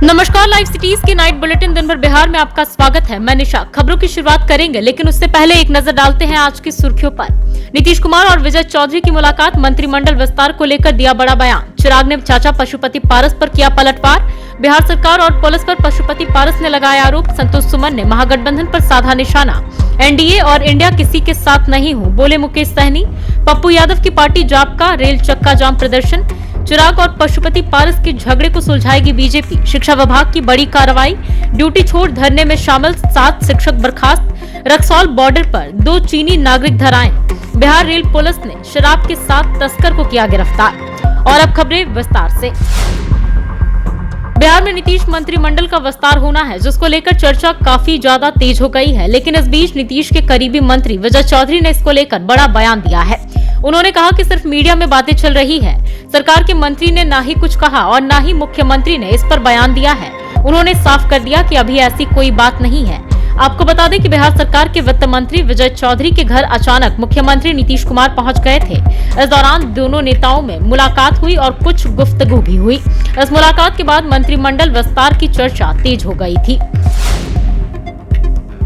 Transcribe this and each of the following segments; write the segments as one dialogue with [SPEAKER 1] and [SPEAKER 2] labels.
[SPEAKER 1] नमस्कार, live cities के night bulletin दिन भर बिहार में आपका स्वागत है। मैं निशा। खबरों की शुरुआत करेंगे, लेकिन उससे पहले एक नजर डालते हैं आज की सुर्खियों पर। नीतीश कुमार और विजय चौधरी की मुलाकात, मंत्रिमंडल विस्तार को लेकर दिया बड़ा बयान। चिराग ने चाचा पशुपति पारस पर किया पलटवार। बिहार सरकार और पुलिस पर पशुपति पारस ने लगाया आरोप। संतोष सुमन ने महागठबंधन पर साधा निशाना। एनडीए और इंडिया किसी के साथ नहीं हूँ, बोले मुकेश सहनी। पप्पू यादव की पार्टी जाप का रेल चक्का जाम प्रदर्शन। चिराग और पशुपति पारस के झगड़े को सुलझाएगी बीजेपी। शिक्षा विभाग की बड़ी कार्रवाई। ड्यूटी छोड़ धरने में शामिल 7 शिक्षक बर्खास्त। रक्सौल बॉर्डर पर 2 चीनी नागरिक धराए। बिहार रेल पुलिस ने शराब के साथ तस्कर को किया गिरफ्तार। और अब खबरें विस्तार से। बिहार में नीतीश मंत्रिमंडल का विस्तार होना है, जिसको लेकर चर्चा काफी ज्यादा तेज हो गई है। लेकिन इस बीच नीतीश के करीबी मंत्री विजय चौधरी ने इसको लेकर बड़ा बयान दिया है। उन्होंने कहा कि सिर्फ मीडिया में बातें चल रही है। सरकार के मंत्री ने ना ही कुछ कहा और ना ही मुख्यमंत्री ने इस पर बयान दिया है। उन्होंने साफ कर दिया कि अभी ऐसी कोई बात नहीं है। आपको बता दें कि बिहार सरकार के वित्त मंत्री विजय चौधरी के घर अचानक मुख्यमंत्री नीतीश कुमार पहुंच गए थे। इस दौरान दोनों नेताओं में मुलाकात हुई और कुछ गुफ्तगू भी हुई। इस मुलाकात के बाद मंत्रिमंडल विस्तार की चर्चा तेज हो गई थी।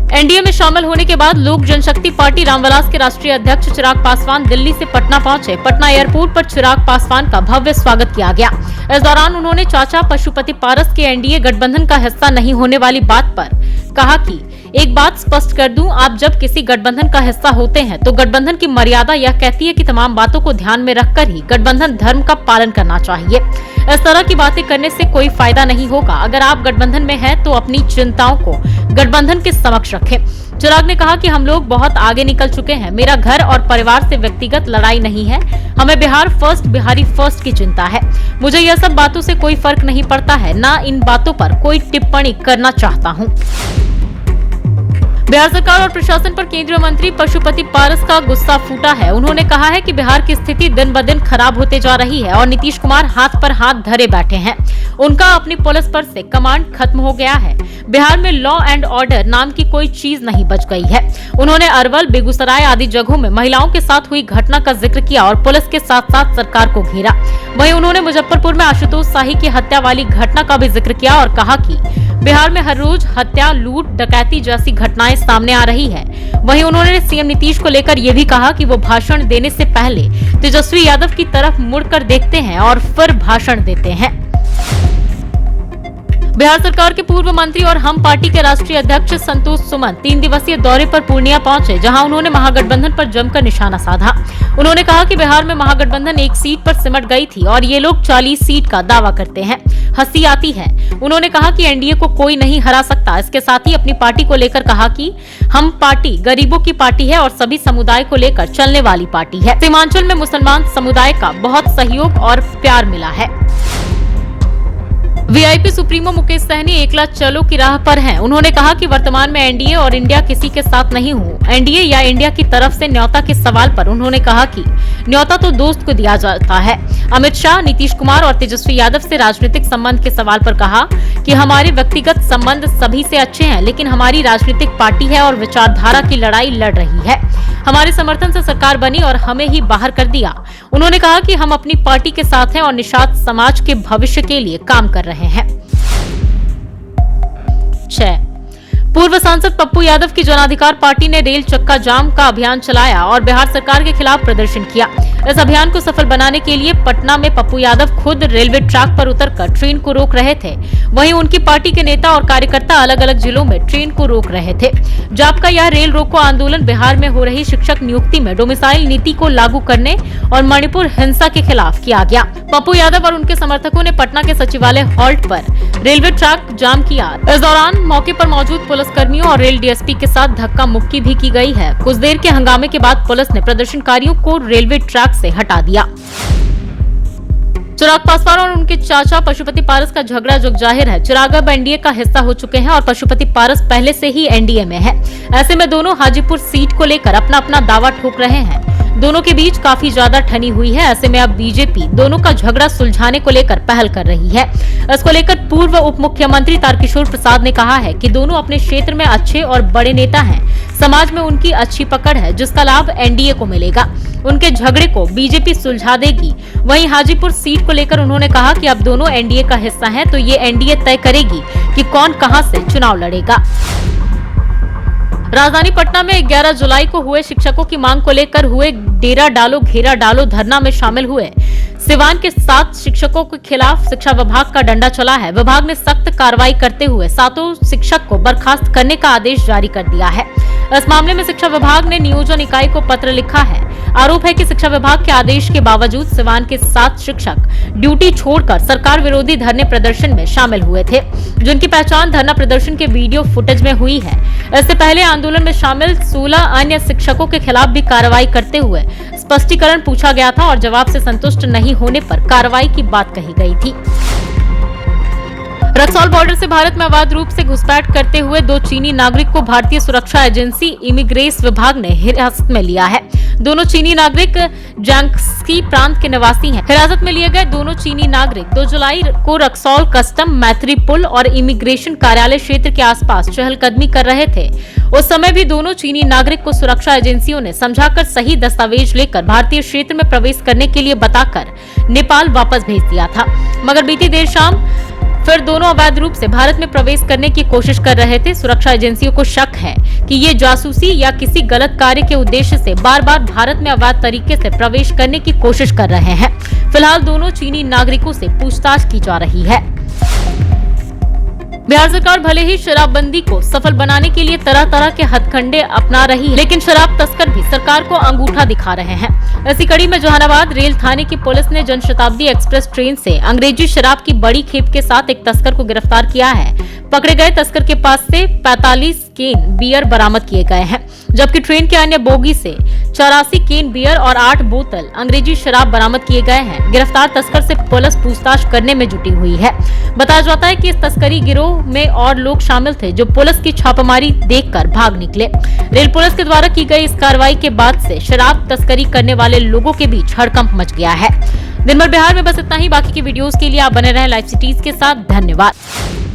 [SPEAKER 1] एनडीए में शामिल होने के बाद लोक जनशक्ति पार्टी रामविलास के राष्ट्रीय अध्यक्ष चिराग पासवान दिल्ली से पटना पहुंचे। पटना एयरपोर्ट पर चिराग पासवान का भव्य स्वागत किया गया। इस दौरान उन्होंने चाचा पशुपति पारस के एनडीए गठबंधन का हिस्सा नहीं होने वाली बात पर कहा कि एक बात स्पष्ट कर दूं, आप जब किसी गठबंधन का हिस्सा होते हैं तो गठबंधन की मर्यादा यह कहती है कि तमाम बातों को ध्यान में रखकर ही गठबंधन धर्म का पालन करना चाहिए। इस तरह की बातें करने से कोई फायदा नहीं होगा। अगर आप गठबंधन में हैं तो अपनी चिंताओं को गठबंधन के समक्ष रखें। चिराग ने कहा कि हम लोग बहुत आगे निकल चुके हैं। मेरा घर और परिवार से व्यक्तिगत लड़ाई नहीं है। हमें बिहार फर्स्ट, बिहारी फर्स्ट की चिंता है। मुझे यह सब बातों से कोई फर्क नहीं पड़ता है, ना इन बातों पर कोई टिप्पणी करना चाहता हूँ। बिहार सरकार और प्रशासन पर केंद्रीय मंत्री पशुपति पारस का गुस्सा फूटा है। उन्होंने कहा है कि बिहार की स्थिति दिन ब दिन खराब होते जा रही है और नीतीश कुमार हाथ पर हाथ धरे बैठे हैं। उनका अपनी पुलिस पर से कमांड खत्म हो गया है। बिहार में लॉ एंड ऑर्डर नाम की कोई चीज नहीं बच गई है। उन्होंने अरवल, बेगूसराय आदि जगहों में महिलाओं के साथ हुई घटना का जिक्र किया और पुलिस के साथ साथ सरकार को घेरा। वहीं उन्होंने मुजफ्फरपुर में आशुतोष शाही की हत्या वाली घटना का भी जिक्र किया और कहा कि बिहार में हर रोज हत्या, लूट, डकैती जैसी घटनाएं सामने आ रही है। वहीं उन्होंने सीएम नीतीश को लेकर यह भी कहा कि वो भाषण देने से पहले तेजस्वी यादव की तरफ मुड़कर देखते हैं और फिर भाषण देते हैं। बिहार सरकार के पूर्व मंत्री और हम पार्टी के राष्ट्रीय अध्यक्ष संतोष सुमन 3 दिवसीय दौरे पर पूर्णिया पहुंचे, जहां उन्होंने महागठबंधन पर जमकर निशाना साधा। उन्होंने कहा कि बिहार में महागठबंधन 1 सीट पर सिमट गई थी और ये लोग 40 सीट का दावा करते हैं। हंसी आती है। उन्होंने कहा कि एनडीए को कोई नहीं हरा सकता। इसके साथ ही अपनी पार्टी को लेकर कहा कि हम पार्टी गरीबों की पार्टी है और सभी समुदाय को लेकर चलने वाली पार्टी है। सीमांचल में मुसलमान समुदाय का बहुत सहयोग और प्यार मिला है। वीआईपी सुप्रीमो मुकेश सहनी एकला चलो की राह पर हैं। उन्होंने कहा कि वर्तमान में एनडीए और इंडिया किसी के साथ नहीं हूँ। एनडीए या इंडिया की तरफ से न्योता के सवाल पर उन्होंने कहा कि न्योता तो दोस्त को दिया जाता है। अमित शाह, नीतीश कुमार और तेजस्वी यादव से राजनीतिक संबंध के सवाल पर कहा कि हमारे व्यक्तिगत संबंध सभी से अच्छे हैं, लेकिन हमारी राजनीतिक पार्टी है और विचारधारा की लड़ाई लड़ रही है। हमारे समर्थन से सरकार बनी और हमें ही बाहर कर दिया। उन्होंने कहा कि हम अपनी पार्टी के साथ हैं और निषाद समाज के भविष्य के लिए काम कर रहे हैं। 6 पूर्व सांसद पप्पू यादव की जनाधिकार पार्टी ने रेल चक्का जाम का अभियान चलाया और बिहार सरकार के खिलाफ प्रदर्शन किया। इस अभियान को सफल बनाने के लिए पटना में पप्पू यादव खुद रेलवे ट्रैक पर उतरकर ट्रेन को रोक रहे थे। वहीं उनकी पार्टी के नेता और कार्यकर्ता अलग अलग जिलों में ट्रेन को रोक रहे थे। जाप का यह रेल रोको आंदोलन बिहार में हो रही शिक्षक नियुक्ति में डोमिसाइल नीति को लागू करने और मणिपुर हिंसा के खिलाफ किया गया। पप्पू यादव और उनके समर्थकों ने पटना के सचिवालय हॉल्ट पर रेलवे ट्रैक जाम किया। इस दौरान मौके पर मौजूद पुलिसकर्मियों और रेल डीएसपी के साथ धक्का मुक्की भी की गई है। कुछ देर के हंगामे के बाद पुलिस ने प्रदर्शनकारियों को रेलवे ट्रैक से हटा दिया। चिराग पासवान और उनके चाचा पशुपति पारस का झगड़ा जो जाहिर है। चिराग अब एनडीए का हिस्सा हो चुके हैं और पशुपति पारस पहले से ही एनडीए में है। ऐसे में दोनों हाजीपुर सीट को लेकर अपना अपना दावा ठोक रहे हैं। दोनों के बीच काफी ज्यादा ठनी हुई है। ऐसे में अब बीजेपी दोनों का झगड़ा सुलझाने को लेकर पहल कर रही है। इसको लेकर पूर्व उप मुख्यमंत्री तारकिशोर प्रसाद ने कहा है कि दोनों अपने क्षेत्र में अच्छे और बड़े नेता हैं। समाज में उनकी अच्छी पकड़ है, जिसका लाभ एनडीए को मिलेगा। उनके झगड़े को बीजेपी सुलझा देगी। वहीं हाजीपुर सीट को लेकर उन्होंने कहा कि अब दोनों एनडीए का हिस्सा हैं, तो ये एनडीए तय करेगी कि कौन कहां से चुनाव लड़ेगा। राजधानी पटना में 11 जुलाई को हुए शिक्षकों की मांग को लेकर हुए डेरा डालो घेरा डालो धरना में शामिल हुए सिवान के 7 शिक्षकों के खिलाफ शिक्षा विभाग का डंडा चला है। विभाग ने सख्त कार्रवाई करते हुए 7 शिक्षक को बर्खास्त करने का आदेश जारी कर दिया है। इस मामले में शिक्षा विभाग ने नियोजन इकाई को पत्र लिखा है। आरोप है कि शिक्षा विभाग के आदेश के बावजूद सिवान के 7 शिक्षक ड्यूटी छोड़कर सरकार विरोधी धरने प्रदर्शन में शामिल हुए थे, जिनकी पहचान धरना प्रदर्शन के वीडियो फुटेज में हुई है। इससे पहले आंदोलन में शामिल 16 अन्य शिक्षकों के खिलाफ भी कार्रवाई करते हुए स्पष्टीकरण पूछा गया था और जवाब से संतुष्ट नहीं होने पर कार्रवाई की बात कही गई थी। रक्सौल बॉर्डर से भारत में अवैध रूप से घुसपैठ करते हुए 2 चीनी नागरिक को भारतीय सुरक्षा एजेंसी इमिग्रेशन विभाग ने हिरासत में लिया है। दोनों चीनी नागरिक जैंक्सी प्रांत के निवासी हैं। हिरासत में लिए गए दोनों चीनी नागरिक 2 जुलाई को रक्सौल कस्टम, मैत्री पुल और इमिग्रेशन कार्यालय क्षेत्र के आसपास चहलकदमी कर रहे थे। उस समय भी दोनों चीनी नागरिक को सुरक्षा एजेंसियों ने समझाकर सही दस्तावेज लेकर भारतीय क्षेत्र में प्रवेश करने के लिए बताकर नेपाल वापस भेज दिया था, मगर बीती देर शाम फिर दोनों अवैध रूप से भारत में प्रवेश करने की कोशिश कर रहे थे। सुरक्षा एजेंसियों को शक है कि ये जासूसी या किसी गलत कार्य के उद्देश्य से बार बार भारत में अवैध तरीके से प्रवेश करने की कोशिश कर रहे हैं। फिलहाल दोनों चीनी नागरिकों से पूछताछ की जा रही है। बिहार सरकार भले ही शराबबंदी को सफल बनाने के लिए तरह तरह के हथकंडे अपना रही है, लेकिन शराब तस्कर भी सरकार को अंगूठा दिखा रहे हैं। इसी कड़ी में जहानाबाद रेल थाने की पुलिस ने जनशताब्दी एक्सप्रेस ट्रेन से अंग्रेजी शराब की बड़ी खेप के साथ एक तस्कर को गिरफ्तार किया है। पकड़े गए तस्कर के पास से 45 केन बियर बरामद किए गए हैं, जबकि ट्रेन के अन्य बोगी से 84 केन बियर और 8 बोतल अंग्रेजी शराब बरामद किए गए हैं। गिरफ्तार तस्कर से पुलिस पूछताछ करने में जुटी हुई है। बताया जाता है कि इस तस्करी गिरोह में और लोग शामिल थे, जो पुलिस की छापेमारी देखकर भाग निकले। रेल पुलिस के द्वारा की गई इस कार्रवाई के बाद से शराब तस्करी करने वाले लोगों के बीच हड़कंप मच गया है। दिन भर बिहार में बस इतना ही। बाकी की वीडियोस के लिए आप बने रहें लाइव सिटीज के साथ। धन्यवाद।